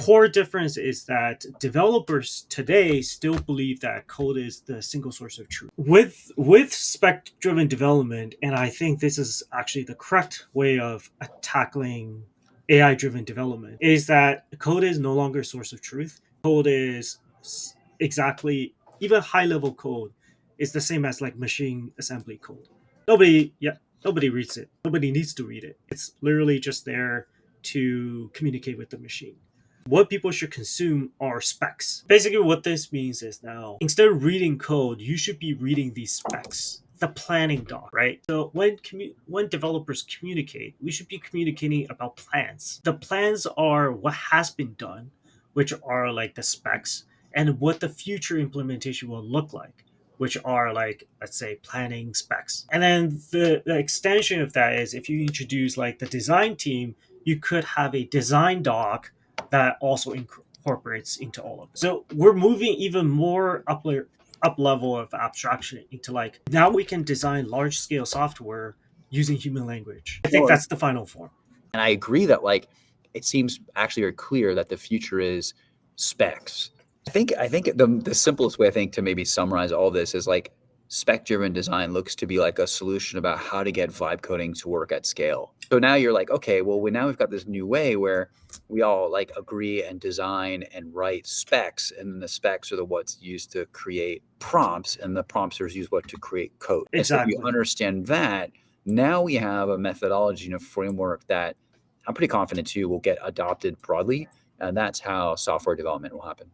core difference is that developers today still believe that code is the single source of truth. With spec driven development, and I think this is actually the correct way of tackling AI driven development, is that code is no longer a source of truth. Code is exactly, even high level code is the same as like machine assembly code. Nobody reads it. Nobody needs to read it. It's literally just there to communicate with the machine. What people should consume are specs. Basically, what this means is now, instead of reading code, you should be reading these specs, the planning doc, right? So when developers communicate, we should be communicating about plans. The plans are what has been done, which are like the specs, and what the future implementation will look like, which are like, let's say, planning specs. And then the extension of that is if you introduce like the design team, you could have a design doc that also incorporates into all of it. So we're moving even more up level of abstraction into like, now we can design large scale software using human language. I think that's the final form. And I agree that like it seems actually very clear that the future is specs. I think the simplest way I think to maybe summarize all this is like spec driven design looks to be like a solution about how to get vibe coding to work at scale. So now you're like, okay, well, now we've got this new way where we all like agree and design and write specs, and then the specs are the what's used to create prompts, and the prompts are used what to create code. Exactly. And so if you understand that, now we have a methodology and a framework that I'm pretty confident too will get adopted broadly, and that's how software development will happen.